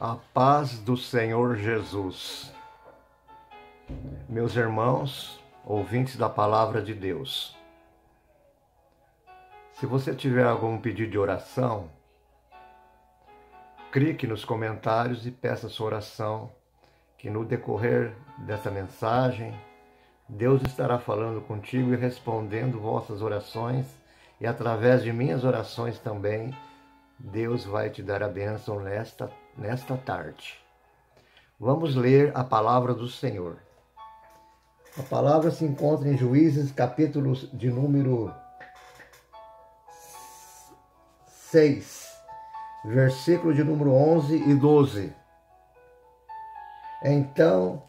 A paz do Senhor Jesus. Meus irmãos, ouvintes da palavra de Deus, se você tiver algum pedido de oração, clique nos comentários e peça sua oração, que no decorrer dessa mensagem, Deus estará falando contigo e respondendo vossas orações, e através de minhas orações também, Deus vai te dar a bênção nesta tarde. Vamos ler a palavra do Senhor. A palavra se encontra em Juízes, capítulo de número 6, versículo de número 11 e 12. Então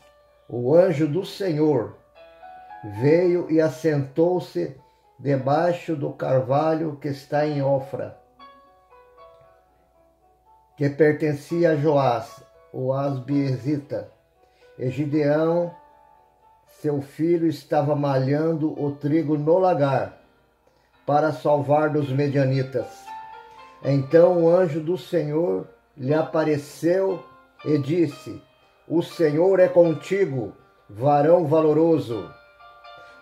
o anjo do Senhor veio e assentou-se debaixo do carvalho que está em Ofra, que pertencia a Joás, o Asbiezita. E Gideão, seu filho, estava malhando o trigo no lagar, para salvar dos medianitas. Então o anjo do Senhor lhe apareceu e disse: O Senhor é contigo, varão valoroso.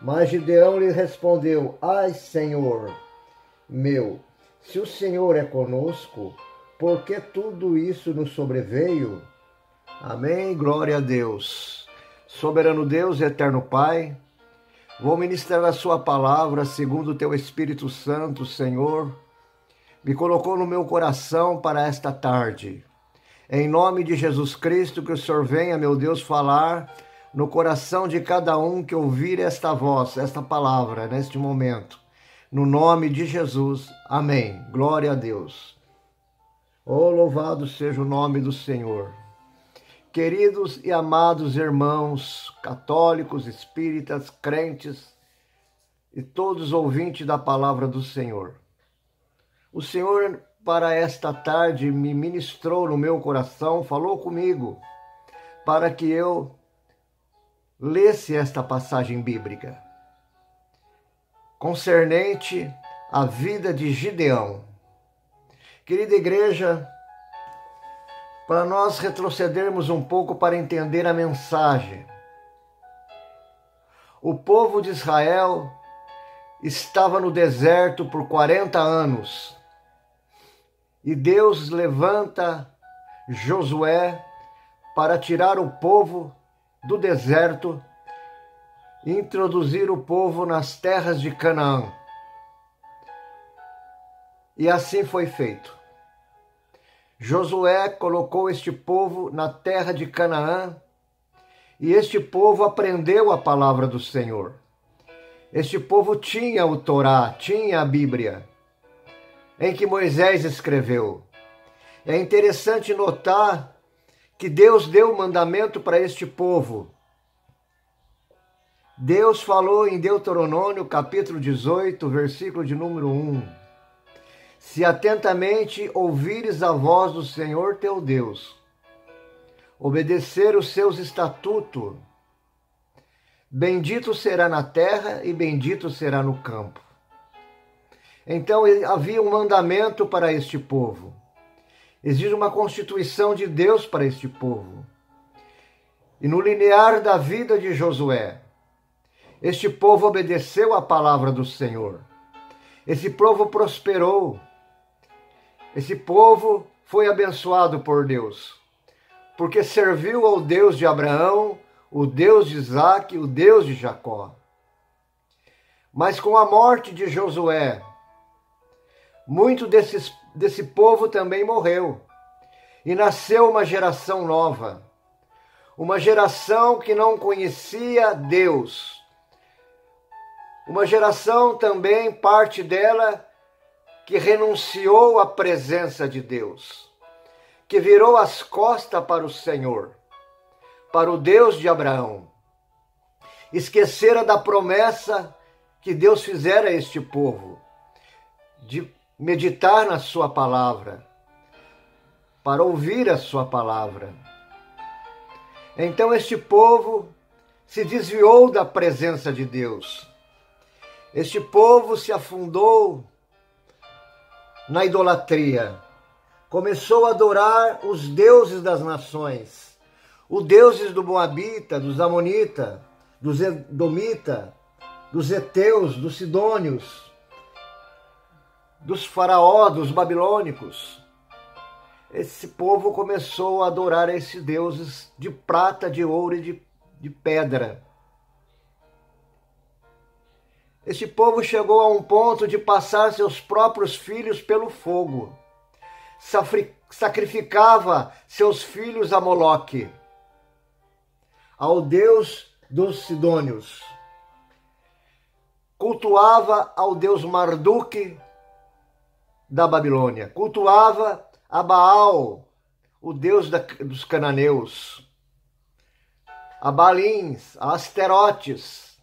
Mas Gideão lhe respondeu: Ai, Senhor meu, se o Senhor é conosco, por que tudo isso nos sobreveio? Amém, glória a Deus. Soberano Deus, eterno Pai, vou ministrar a sua palavra segundo o teu Espírito Santo, Senhor, me colocou no meu coração para esta tarde. Em nome de Jesus Cristo, que o Senhor venha, meu Deus, falar no coração de cada um que ouvir esta voz, esta palavra, neste momento. No nome de Jesus, amém. Glória a Deus. Oh, louvado seja o nome do Senhor. Queridos e amados irmãos, católicos, espíritas, crentes e todos ouvintes da palavra do Senhor. O Senhor, para esta tarde, me ministrou no meu coração, falou comigo, para que eu lesse esta passagem bíblica, concernente à vida de Gideão. Querida igreja, para nós retrocedermos um pouco para entender a mensagem. O povo de Israel estava no deserto por 40 anos. E Deus levanta Josué para tirar o povo do deserto e introduzir o povo nas terras de Canaã. E assim foi feito. Josué colocou este povo na terra de Canaã e este povo aprendeu a palavra do Senhor. Este povo tinha o Torá, tinha a Bíblia, em que Moisés escreveu. É interessante notar que Deus deu o mandamento para este povo. Deus falou em Deuteronômio, capítulo 18, versículo de número 1. Se atentamente ouvires a voz do Senhor teu Deus, obedecer os seus estatutos, bendito será na terra e bendito será no campo. Então havia um mandamento para este povo. Existe uma constituição de Deus para este povo. E no linear da vida de Josué, este povo obedeceu à palavra do Senhor. Esse povo prosperou. Esse povo foi abençoado por Deus, porque serviu ao Deus de Abraão, o Deus de Isaque, o Deus de Jacó. Mas com a morte de Josué, muito desse povo também morreu. E nasceu uma geração nova. Uma geração que não conhecia Deus. Uma geração também, parte dela, que renunciou à presença de Deus. Que virou as costas para o Senhor, para o Deus de Abraão. Esquecera da promessa que Deus fizera a este povo, de meditar na sua palavra, para ouvir a sua palavra. Então este povo se desviou da presença de Deus. Este povo se afundou na idolatria. começou a adorar os deuses das nações, os deuses do Moabita, dos Amonitas, dos Edomita, dos Heteus, dos Sidônios, dos faraós, dos babilônicos. Esse povo começou a adorar esses deuses de prata, de ouro e de pedra. Esse povo chegou a um ponto de passar seus próprios filhos pelo fogo. Sacrificava seus filhos a Moloque, ao deus dos Sidônios. Cultuava ao deus Marduk da Babilônia. Cultuava a Baal, o deus dos cananeus. A Baalins, a Asterotes.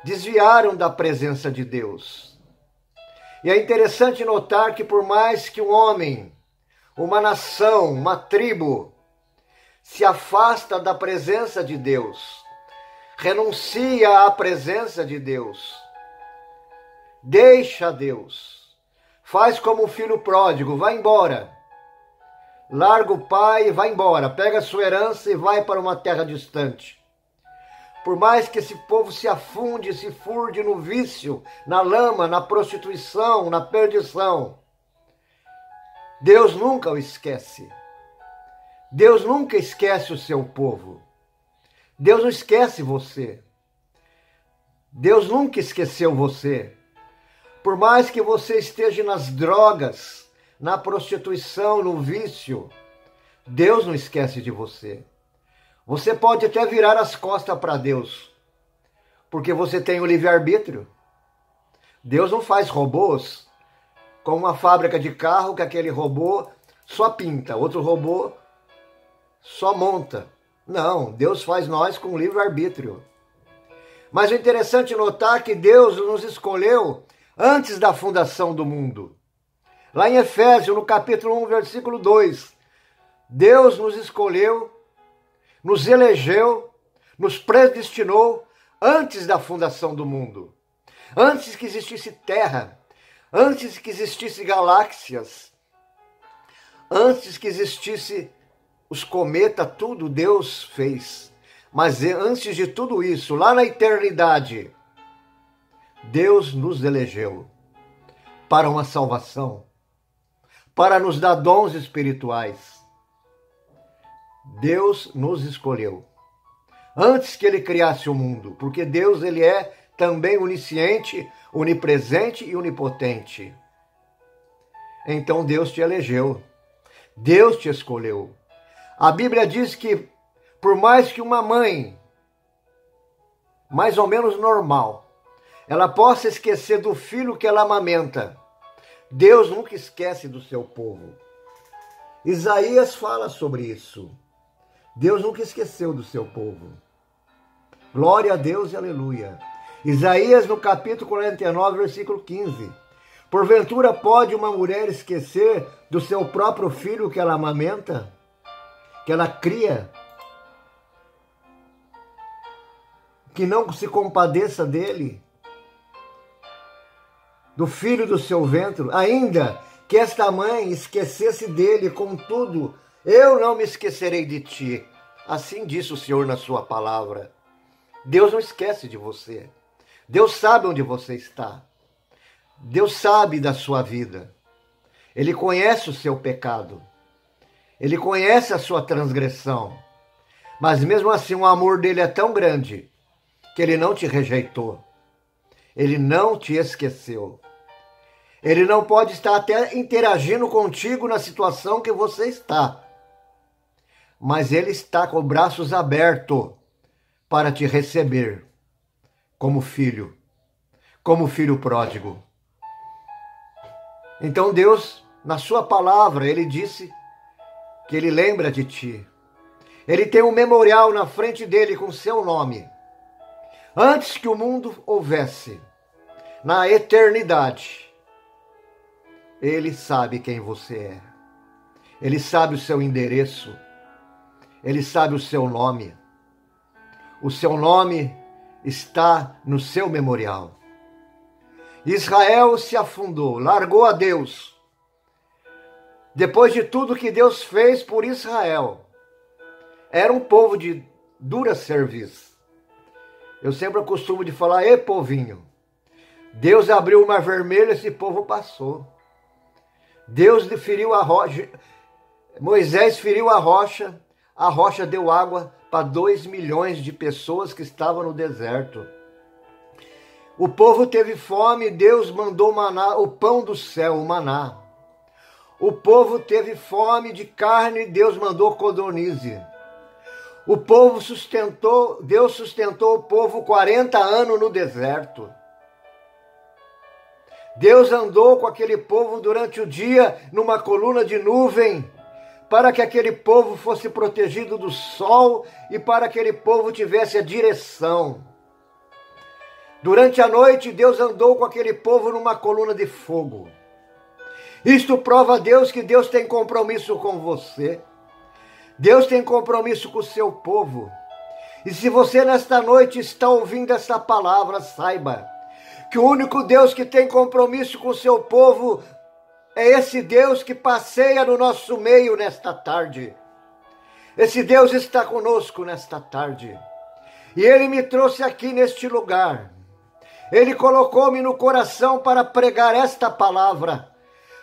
Desviaram da presença de Deus. E é interessante notar que por mais que um homem, uma nação, uma tribo, se afasta da presença de Deus, renuncia à presença de Deus, deixa Deus, faz como o filho pródigo, vai embora, larga o pai e vai embora, pega a sua herança e vai para uma terra distante. Por mais que esse povo se afunde, se furde no vício, na lama, na prostituição, na perdição, Deus nunca o esquece. Deus nunca esquece o seu povo. Deus não esquece você. Deus nunca esqueceu você. Por mais que você esteja nas drogas, na prostituição, no vício, Deus não esquece de você. Você pode até virar as costas para Deus, porque você tem o livre-arbítrio. Deus não faz robôs como uma fábrica de carro que aquele robô só pinta, outro robô só monta. Não, Deus faz nós com livre-arbítrio. Mas o interessante é notar que Deus nos escolheu antes da fundação do mundo. Lá em Efésios, no capítulo 1, versículo 2, Deus nos escolheu, nos elegeu, nos predestinou antes da fundação do mundo. Antes que existisse terra, antes que existisse galáxias, antes que existisse os cometas, tudo Deus fez. Mas antes de tudo isso, lá na eternidade, Deus nos elegeu para uma salvação, para nos dar dons espirituais. Deus nos escolheu antes que ele criasse o mundo, porque Deus ele é também onisciente, onipresente e onipotente. Então Deus te elegeu, Deus te escolheu. A Bíblia diz que por mais que uma mãe, mais ou menos normal, ela possa esquecer do filho que ela amamenta, Deus nunca esquece do seu povo. Isaías fala sobre isso. Deus nunca esqueceu do seu povo. Glória a Deus e aleluia. Isaías no capítulo 49, versículo 15. Porventura pode uma mulher esquecer do seu próprio filho que ela amamenta, que ela cria, que não se compadeça dele, do filho do seu ventre, ainda que esta mãe esquecesse dele, contudo, eu não me esquecerei de ti. Assim disse o Senhor na sua palavra. Deus não esquece de você. Deus sabe onde você está. Deus sabe da sua vida. Ele conhece o seu pecado. Ele conhece a sua transgressão. Mas mesmo assim o amor dele é tão grande que ele não te rejeitou. Ele não te esqueceu. Ele não pode estar até interagindo contigo na situação que você está. Mas ele está com braços abertos para te receber como filho pródigo. Então Deus, na sua palavra, ele disse que ele lembra de ti. Ele tem um memorial na frente dele com seu nome. Antes que o mundo houvesse, na eternidade, ele sabe quem você é. Ele sabe o seu endereço. Ele sabe o seu nome. O seu nome está no seu memorial. Israel se afundou, largou a Deus. depois de tudo que Deus fez por Israel, era um povo de dura serviço. Eu sempre costumo de falar, ei povinho, Deus abriu o mar vermelho, esse povo passou. Deus feriu a rocha, Moisés feriu a rocha deu água para 2 milhões de pessoas que estavam no deserto. O povo teve fome, Deus mandou maná, o pão do céu, o maná. O povo teve fome de carne, Deus mandou codornize. O povo Deus sustentou o povo 40 anos no deserto. Deus andou com aquele povo durante o dia numa coluna de nuvem, para que aquele povo fosse protegido do sol e para que aquele povo tivesse a direção. Durante a noite, Deus andou com aquele povo numa coluna de fogo. Isto prova a Deus que Deus tem compromisso com você. Deus tem compromisso com o seu povo. E se você nesta noite está ouvindo essa palavra, saiba que o único Deus que tem compromisso com o seu povo é esse Deus que passeia no nosso meio nesta tarde. Esse Deus está conosco nesta tarde. E Ele me trouxe aqui neste lugar. Ele colocou-me no coração para pregar esta palavra,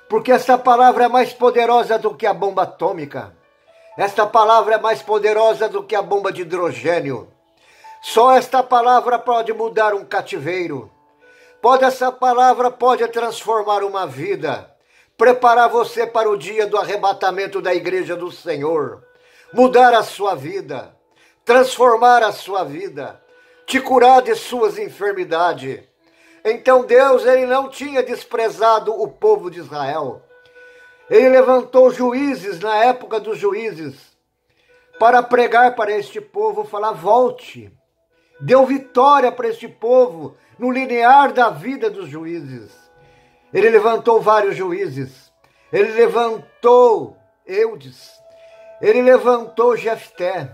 porque esta palavra é mais poderosa do que a bomba atômica. Esta palavra é mais poderosa do que a bomba de hidrogênio. Só esta palavra pode mudar um cativeiro. Essa palavra pode transformar uma vida, preparar você para o dia do arrebatamento da igreja do Senhor, mudar a sua vida, transformar a sua vida, te curar de suas enfermidades. Então Deus, Ele não tinha desprezado o povo de Israel. Ele levantou juízes na época dos juízes para pregar para este povo, falar, volte. Deu vitória para este povo no linear da vida dos juízes. Ele levantou vários juízes. Ele levantou Eudes. Ele levantou Jefté.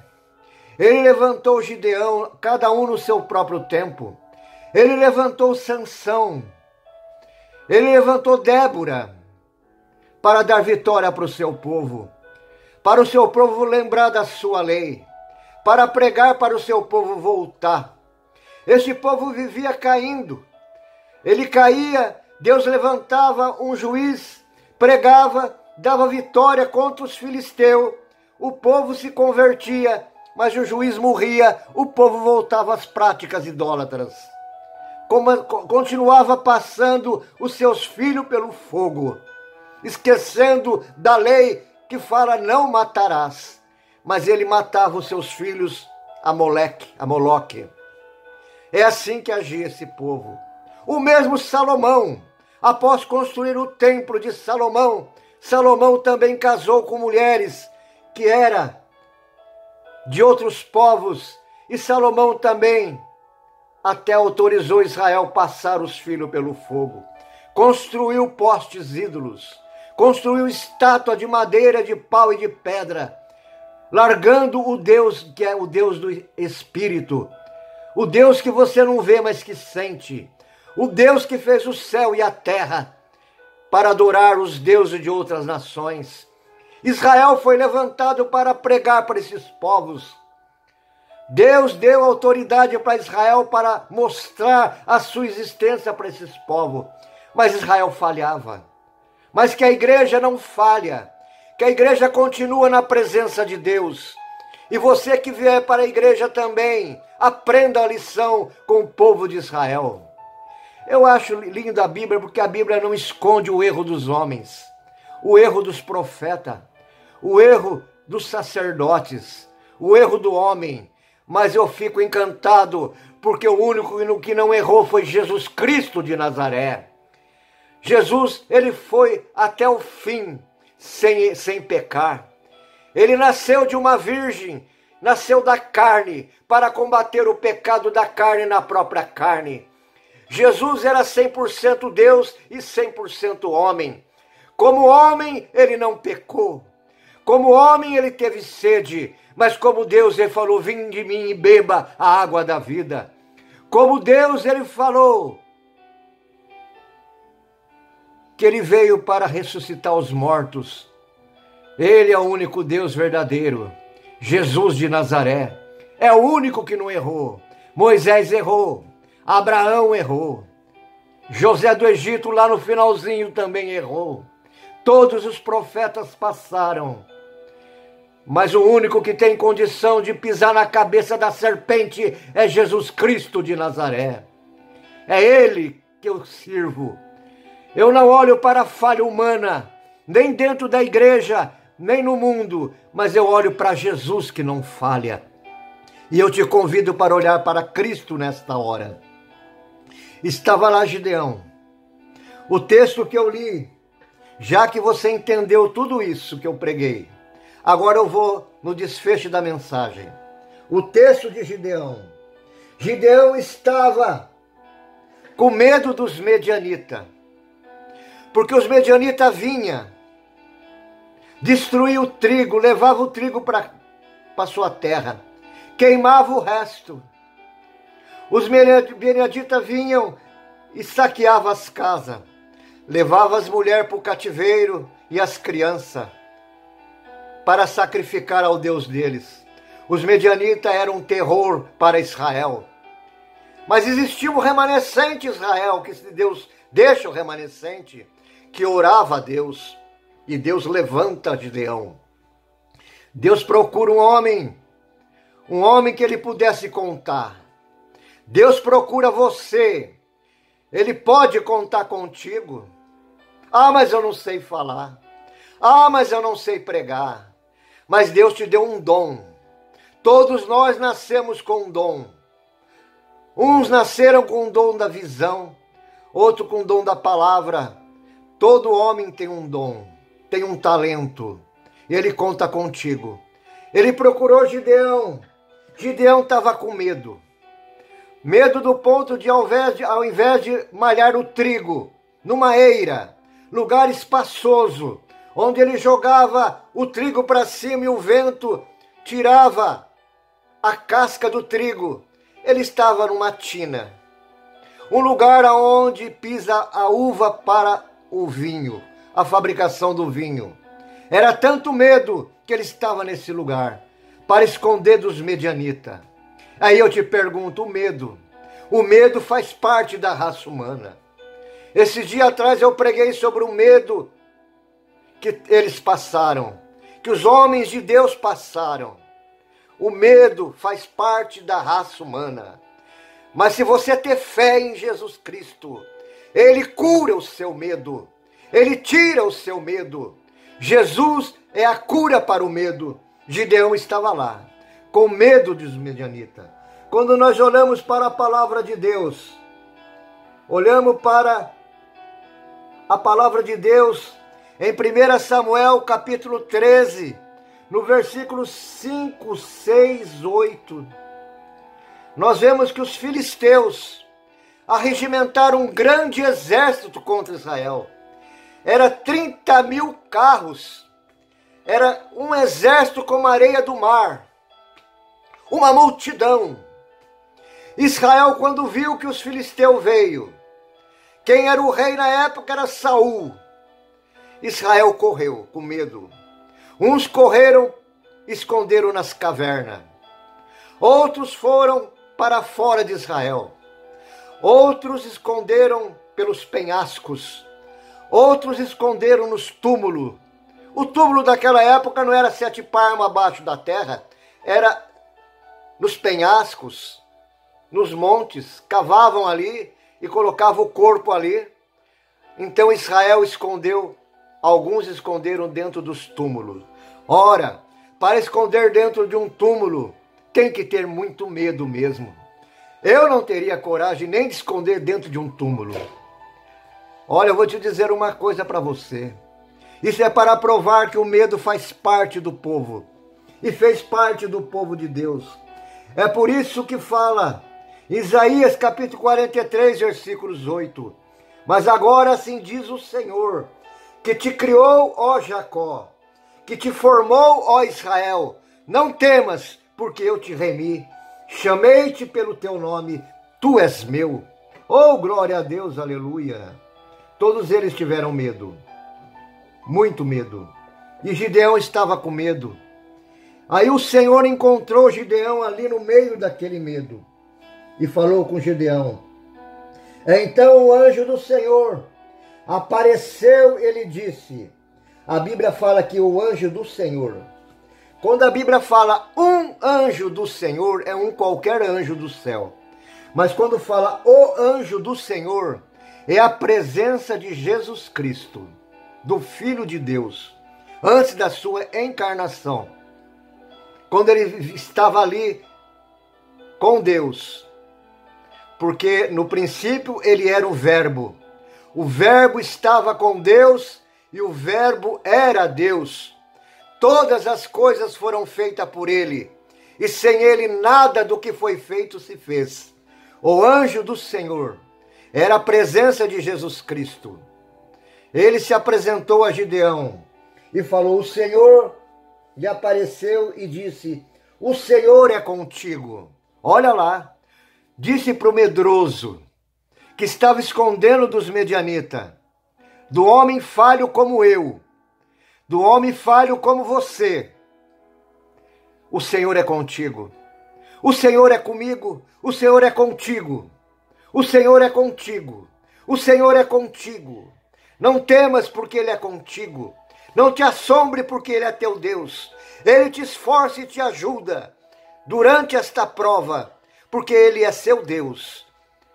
Ele levantou Gideão, cada um no seu próprio tempo. Ele levantou Sansão. Ele levantou Débora para dar vitória para o seu povo. Para o seu povo lembrar da sua lei. Para pregar para o seu povo voltar. Este povo vivia caindo. Ele caía, Deus levantava um juiz, pregava, dava vitória contra os filisteus. O povo se convertia, mas o juiz morria, o povo voltava às práticas idólatras. Continuava passando os seus filhos pelo fogo, esquecendo da lei que fala não matarás. Mas ele matava os seus filhos a Moloque. É assim que agia esse povo. O mesmo Salomão, após construir o templo de Salomão, Salomão também casou com mulheres que eram de outros povos. E Salomão também até autorizou Israel passar os filhos pelo fogo. Construiu postes ídolos. Construiu estátua de madeira, de pau e de pedra. Largando o Deus que é o Deus do Espírito. O Deus que você não vê, mas que sente. O Deus que fez o céu e a terra para adorar os deuses de outras nações. Israel foi levantado para pregar para esses povos. Deus deu autoridade para Israel para mostrar a sua existência para esses povos. Mas Israel falhava. Mas que a igreja não falha. Que a igreja continua na presença de Deus. E você que vier para a igreja também, aprenda a lição com o povo de Israel. Eu acho lindo a Bíblia, porque a Bíblia não esconde o erro dos homens, o erro dos profetas, o erro dos sacerdotes, o erro do homem. Mas eu fico encantado, porque o único que não errou foi Jesus Cristo de Nazaré. Jesus, ele foi até o fim, sem pecar. Ele nasceu de uma virgem, nasceu da carne, para combater o pecado da carne na própria carne. Jesus era 100% Deus e 100% homem. Como homem, ele não pecou. Como homem, ele teve sede. Mas como Deus, ele falou, vinde de mim e beba a água da vida. Como Deus, ele falou que ele veio para ressuscitar os mortos. Ele é o único Deus verdadeiro. Jesus de Nazaré é o único que não errou. Moisés errou, Abraão errou, José do Egito lá no finalzinho também errou. Todos os profetas passaram, mas o único que tem condição de pisar na cabeça da serpente é Jesus Cristo de Nazaré. É Ele que eu sirvo. Eu não olho para a falha humana, nem dentro da igreja, nem no mundo, mas eu olho para Jesus que não falha. E eu te convido para olhar para Cristo nesta hora. Estava lá Gideão. O texto que eu li, já que você entendeu tudo isso que eu preguei, agora eu vou no desfecho da mensagem. O texto de Gideão. Gideão estava com medo dos medianitas, porque os medianitas vinham, destruíam o trigo, levavam o trigo para sua terra, queimava o resto. Os medianitas vinham e saqueavam as casas, levavam as mulheres para o cativeiro e as crianças para sacrificar ao Deus deles. Os medianitas eram um terror para Israel. Mas existia um remanescente Israel, que Deus deixa o remanescente, que orava a Deus, e Deus levanta Gideão. Deus procura um homem que ele pudesse contar. Deus procura você. Ele pode contar contigo. Ah, mas eu não sei falar. Ah, mas eu não sei pregar. Mas Deus te deu um dom. Todos nós nascemos com um dom. Uns nasceram com o dom da visão, outro com o dom da palavra. Todo homem tem um dom, tem um talento. E ele conta contigo. Ele procurou Gideão. Gideão estava com medo. Medo do ponto de, ao invés de malhar o trigo numa eira, lugar espaçoso, onde ele jogava o trigo para cima e o vento tirava a casca do trigo, ele estava numa tina. Um lugar onde pisa a uva para o vinho, a fabricação do vinho. Era tanto medo que ele estava nesse lugar, para esconder dos medianitas. Aí eu te pergunto, o medo faz parte da raça humana. Esse dia atrás eu preguei sobre o medo que eles passaram, que os homens de Deus passaram. O medo faz parte da raça humana. Mas se você ter fé em Jesus Cristo, Ele cura o seu medo, Ele tira o seu medo. Jesus é a cura para o medo. Gideão estava lá, com medo dos medianitas. Quando nós olhamos para a palavra de Deus, olhamos para a palavra de Deus em 1 Samuel capítulo 13, no versículo 5, 6, 8, nós vemos que os filisteus arregimentaram um grande exército contra Israel. Era 30.000 carros, era um exército como a areia do mar, uma multidão. Israel, quando viu que os filisteus veio, quem era o rei na época era Saul. Israel correu com medo. Uns correram, esconderam nas cavernas. Outros foram para fora de Israel. Outros esconderam pelos penhascos. Outros esconderam nos túmulos. O túmulo daquela época não era 7 palmos abaixo da terra, era nos penhascos, nos montes, cavavam ali e colocavam o corpo ali. Então Israel escondeu, alguns esconderam dentro dos túmulos. Ora, para esconder dentro de um túmulo, tem que ter muito medo mesmo. Eu não teria coragem nem de esconder dentro de um túmulo. Olha, eu vou te dizer uma coisa para você. Isso é para provar que o medo faz parte do povo. E fez parte do povo de Deus. É por isso que fala Isaías capítulo 43, versículos 8. Mas agora assim diz o Senhor, que te criou, ó Jacó, que te formou, ó Israel. Não temas, porque eu te remi. Chamei-te pelo teu nome, tu és meu. Oh, glória a Deus, aleluia. Todos eles tiveram medo, muito medo. E Gideão estava com medo. Aí o Senhor encontrou Gideão ali no meio daquele medo e falou com Gideão. Então o anjo do Senhor apareceu, ele disse. A Bíblia fala que o anjo do Senhor. Quando a Bíblia fala um anjo do Senhor, é um qualquer anjo do céu. Mas quando fala o anjo do Senhor, é a presença de Jesus Cristo, do Filho de Deus, antes da sua encarnação. Quando ele estava ali com Deus. Porque no princípio ele era o Verbo. O Verbo estava com Deus e o Verbo era Deus. Todas as coisas foram feitas por ele, e sem ele nada do que foi feito se fez. O anjo do Senhor era a presença de Jesus Cristo. Ele se apresentou a Gideão e falou, o Senhor lhe apareceu e disse, o Senhor é contigo. Olha lá, disse para o medroso, que estava escondendo dos medianitas, do homem falho como eu, do homem falho como você, o Senhor é contigo. O Senhor é comigo, o Senhor é contigo. O Senhor é contigo, o Senhor é contigo. Não temas porque Ele é contigo. Não te assombre porque Ele é teu Deus. Ele te esforça e te ajuda durante esta prova, porque Ele é seu Deus.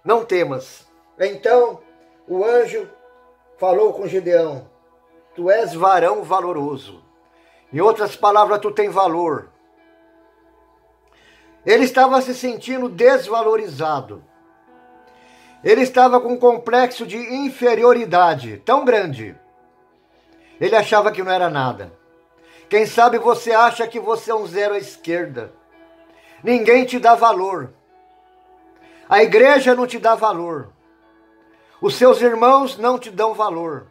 Não temas. Então o anjo falou com Gideão, tu és varão valoroso. Em outras palavras, tu tem valor. Ele estava se sentindo desvalorizado. Ele estava com um complexo de inferioridade tão grande. Ele achava que não era nada. Quem sabe você acha que você é um zero à esquerda. Ninguém te dá valor. A igreja não te dá valor. Os seus irmãos não te dão valor.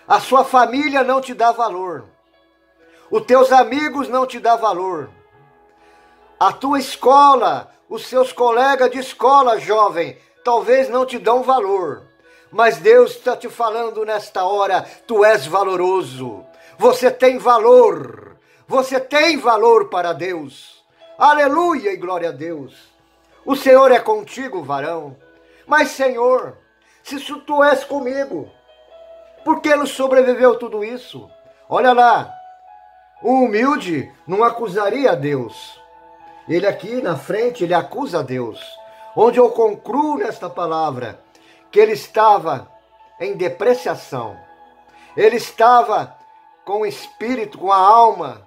A sua família não te dá valor. Os teus amigos não te dão valor. A tua escola, os seus colegas de escola, jovem, talvez não te dão valor. Mas Deus está te falando nesta hora, tu és valoroso. Você tem valor. Você tem valor para Deus. Aleluia e glória a Deus. O Senhor é contigo, varão. Mas, Senhor, se tu és comigo, por que nos sobreviveu tudo isso? Olha lá, o humilde não acusaria a Deus. Ele aqui na frente, ele acusa a Deus. Onde eu concluo nesta palavra, que ele estava em depreciação. Ele estava com o espírito, com a alma,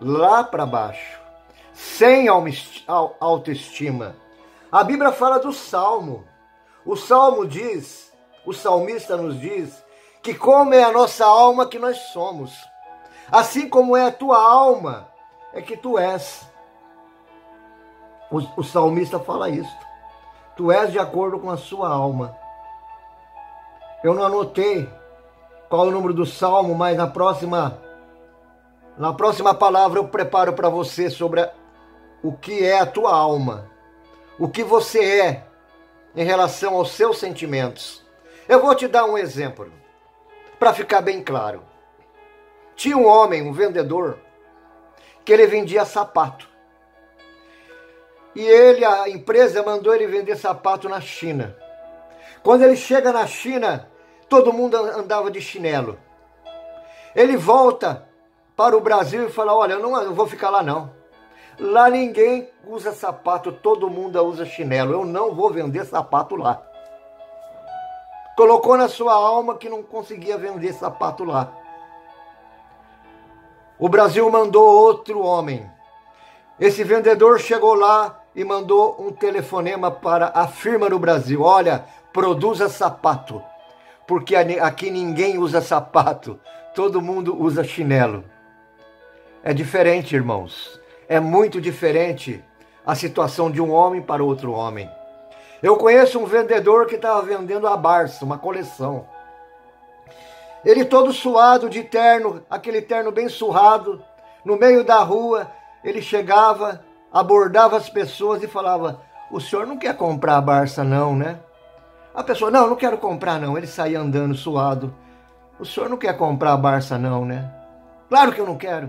lá para baixo. Sem autoestima. A Bíblia fala do Salmo. O Salmo diz, o salmista nos diz, que como é a nossa alma que nós somos. Assim como é a tua alma, é que tu és. O salmista fala isso. Tu és de acordo com a sua alma. Eu não anotei qual é o número do salmo, mas na próxima palavra eu preparo para você sobre o que é a tua alma. O que você é em relação aos seus sentimentos. Eu vou te dar um exemplo, para ficar bem claro. Tinha um homem, um vendedor, que ele vendia sapato. E a empresa mandou ele vender sapato na China. Quando ele chega na China, todo mundo andava de chinelo. Ele volta para o Brasil e fala, olha, eu não vou ficar lá não. Lá ninguém usa sapato, todo mundo usa chinelo. Eu não vou vender sapato lá. Colocou na sua alma que não conseguia vender sapato lá. O Brasil mandou outro homem. Esse vendedor chegou lá e mandou um telefonema para a firma no Brasil. Olha, produza sapato, porque aqui ninguém usa sapato, todo mundo usa chinelo. É diferente, irmãos. É muito diferente a situação de um homem para outro homem. Eu conheço um vendedor que estava vendendo a Barça, uma coleção. Ele todo suado de terno, aquele terno bem surrado, no meio da rua, ele chegava, abordava as pessoas e falava, o senhor não quer comprar a Barça não, né? A pessoa, não quero comprar não. Ele saía andando suado. O senhor não quer comprar a Barça não, né? Claro que eu não quero.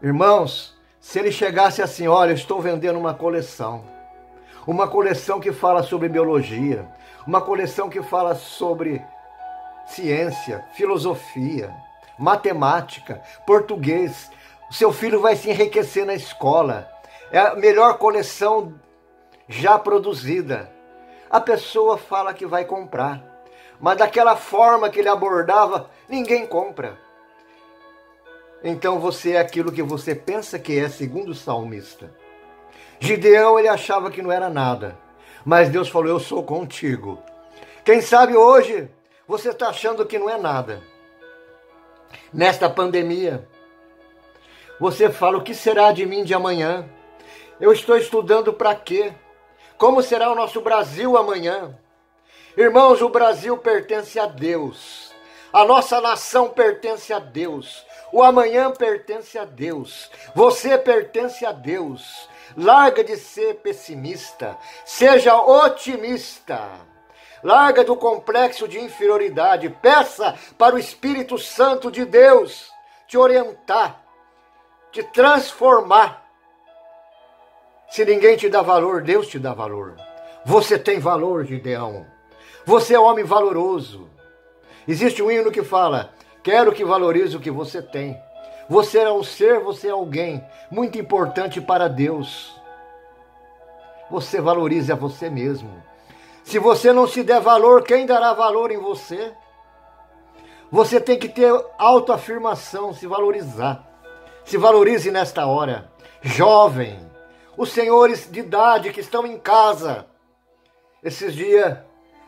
Irmãos, se ele chegasse assim, olha, eu estou vendendo uma coleção que fala sobre biologia, uma coleção que fala sobre ciência, filosofia, matemática, português, o seu filho vai se enriquecer na escola, é a melhor coleção já produzida. A pessoa fala que vai comprar, mas daquela forma que ele abordava, ninguém compra. Então você é aquilo que você pensa que é, segundo o salmista. Gideão, ele achava que não era nada, mas Deus falou, eu sou contigo. Quem sabe hoje você está achando que não é nada. Nesta pandemia, você fala, o que será de mim de amanhã? Eu estou estudando para quê? Como será o nosso Brasil amanhã? Irmãos, o Brasil pertence a Deus. A nossa nação pertence a Deus. O amanhã pertence a Deus. Você pertence a Deus. Larga de ser pessimista. Seja otimista. Larga do complexo de inferioridade. Peça para o Espírito Santo de Deus te orientar, te transformar. Se ninguém te dá valor, Deus te dá valor. Você tem valor, Gideão. Você é um homem valoroso. Existe um hino que fala, quero que valorize o que você tem. Você é um ser, você é alguém muito importante para Deus. Você valorize a você mesmo. Se você não se der valor, quem dará valor em você? Você tem que ter autoafirmação, se valorizar. Se valorize nesta hora. Jovem, os senhores de idade que estão em casa. Esses dias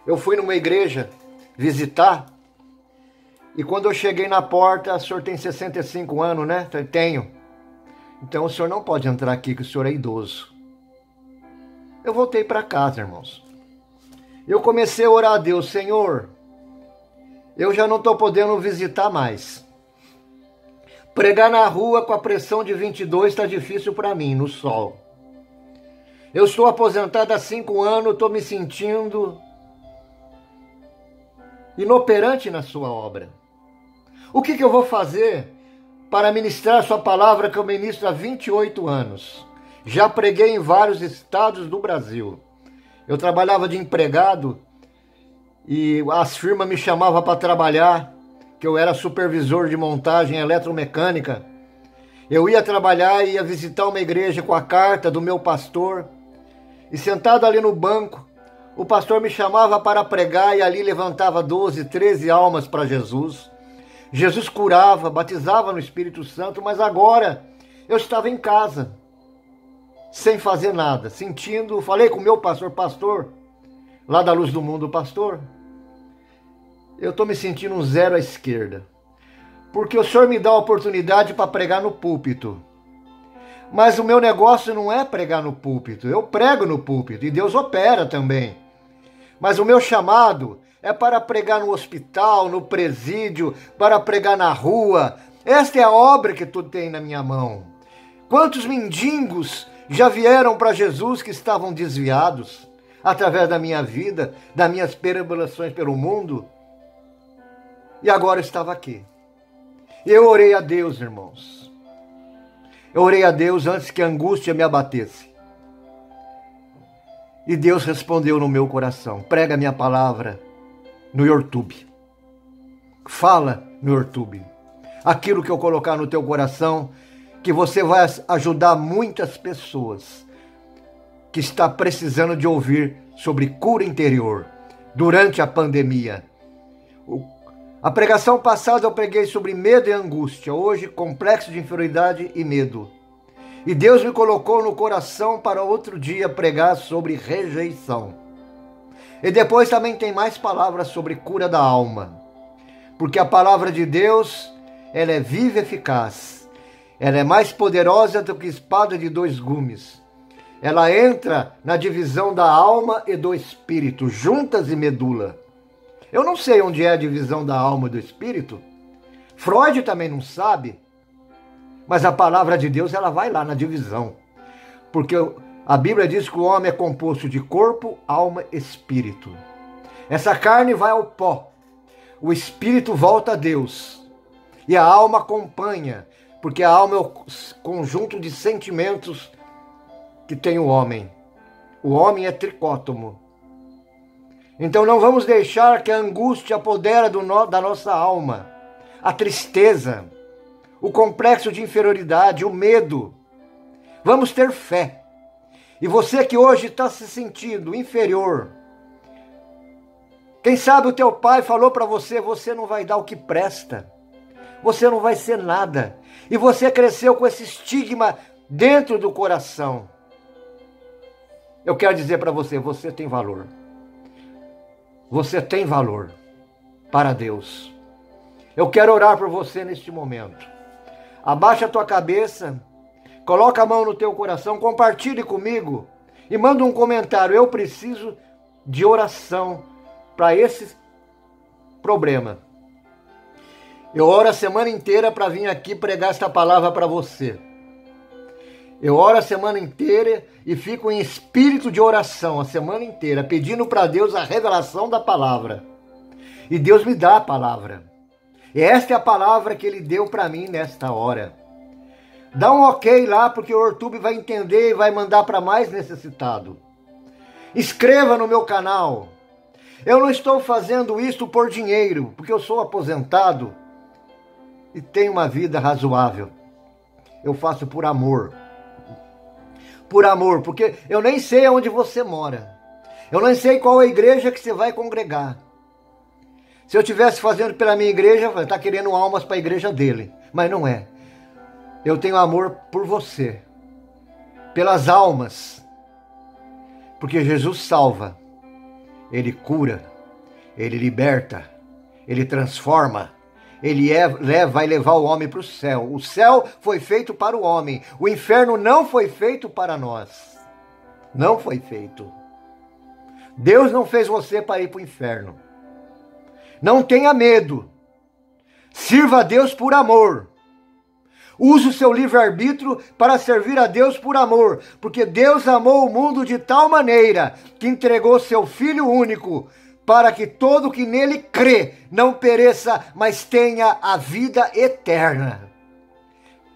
eu fui numa igreja visitar. E quando eu cheguei na porta, o senhor tem 65 anos, né? Tenho. Então o senhor não pode entrar aqui, que o senhor é idoso. Eu voltei para casa, irmãos. Eu comecei a orar a Deus, Senhor, eu já não estou podendo visitar mais. Pregar na rua com a pressão de 22 está difícil para mim, no sol. Eu estou aposentado há 5 anos, estou me sentindo inoperante na sua obra. O que eu vou fazer para ministrar sua palavra que eu ministro há 28 anos? Já preguei em vários estados do Brasil. Eu trabalhava de empregado e as firmas me chamavam para trabalhar, que eu era supervisor de montagem eletromecânica. Eu ia trabalhar e ia visitar uma igreja com a carta do meu pastor. E sentado ali no banco, o pastor me chamava para pregar e ali levantava 12, 13 almas para Jesus. Jesus curava, batizava no Espírito Santo, mas agora eu estava em casa, sem fazer nada, sentindo, falei com o meu pastor, lá da Luz do Mundo, pastor, eu estou me sentindo um zero à esquerda, porque o senhor me dá a oportunidade para pregar no púlpito, mas o meu negócio não é pregar no púlpito, eu prego no púlpito e Deus opera também, mas o meu chamado é para pregar no hospital, no presídio, para pregar na rua. Esta é a obra que tu tem na minha mão. Quantos mendigos já vieram para Jesus que estavam desviados através da minha vida, das minhas perambulações pelo mundo? E agora estava aqui. Eu orei a Deus, irmãos. Eu orei a Deus antes que a angústia me abatesse. E Deus respondeu no meu coração. Prega a minha palavra no YouTube. Fala no YouTube. Aquilo que eu colocar no teu coração, que você vai ajudar muitas pessoas que está precisando de ouvir sobre cura interior durante a pandemia. A pregação passada eu preguei sobre medo e angústia. Hoje, complexo de inferioridade e medo. E Deus me colocou no coração para outro dia pregar sobre rejeição. E depois também tem mais palavras sobre cura da alma. Porque a palavra de Deus, ela é viva e eficaz. Ela é mais poderosa do que espada de 2 gumes. Ela entra na divisão da alma e do espírito, juntas e medula. Eu não sei onde é a divisão da alma e do espírito. Freud também não sabe. Mas a palavra de Deus, ela vai lá na divisão. Porque a Bíblia diz que o homem é composto de corpo, alma e espírito. Essa carne vai ao pó, o espírito volta a Deus e a alma acompanha, porque a alma é o conjunto de sentimentos que tem o homem. O homem é tricótomo. Então não vamos deixar que a angústia apodere da nossa alma, a tristeza, o complexo de inferioridade, o medo. Vamos ter fé. E você que hoje está se sentindo inferior, quem sabe o teu pai falou para você, você não vai dar o que presta, você não vai ser nada, e você cresceu com esse estigma dentro do coração. Eu quero dizer para você, você tem valor. Você tem valor para Deus. Eu quero orar por você neste momento. Abaixa a tua cabeça, coloca a mão no teu coração, compartilhe comigo e manda um comentário. Eu preciso de oração para esse problema. Eu oro a semana inteira para vir aqui pregar esta palavra para você. Eu oro a semana inteira e fico em espírito de oração a semana inteira, pedindo para Deus a revelação da palavra. E Deus me dá a palavra. E esta é a palavra que Ele deu para mim nesta hora. Dá um ok lá, porque o YouTube vai entender e vai mandar para mais necessitado. Inscreva no meu canal. Eu não estou fazendo isso por dinheiro, porque eu sou aposentado e tenho uma vida razoável. Eu faço por amor. Por amor, porque eu nem sei onde você mora. Eu nem sei qual é a igreja que você vai congregar. Se eu estivesse fazendo pela minha igreja, eu estou querendo almas para a igreja dele. Mas não é. Eu tenho amor por você. Pelas almas. Porque Jesus salva. Ele cura. Ele liberta. Ele transforma. Ele vai levar o homem para o céu. O céu foi feito para o homem. O inferno não foi feito para nós. Não foi feito. Deus não fez você para ir para o inferno. Não tenha medo. Sirva a Deus por amor. Use o seu livre-arbítrio para servir a Deus por amor. Porque Deus amou o mundo de tal maneira que entregou seu Filho único para que todo que nele crê não pereça, mas tenha a vida eterna.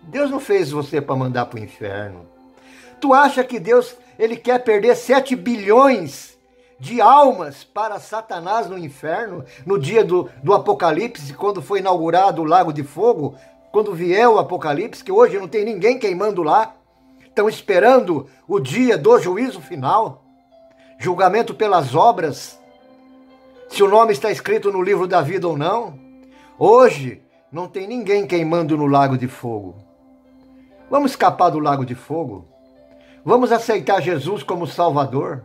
Deus não fez você para mandar para o inferno. Tu acha que Deus ele quer perder 7 bilhões de almas para Satanás no inferno, no dia do Apocalipse, quando foi inaugurado o Lago de Fogo, quando vier o Apocalipse, que hoje não tem ninguém queimando lá, estão esperando o dia do juízo final, julgamento pelas obras, se o nome está escrito no livro da vida ou não. Hoje não tem ninguém queimando no Lago de Fogo. Vamos escapar do Lago de Fogo? Vamos aceitar Jesus como Salvador?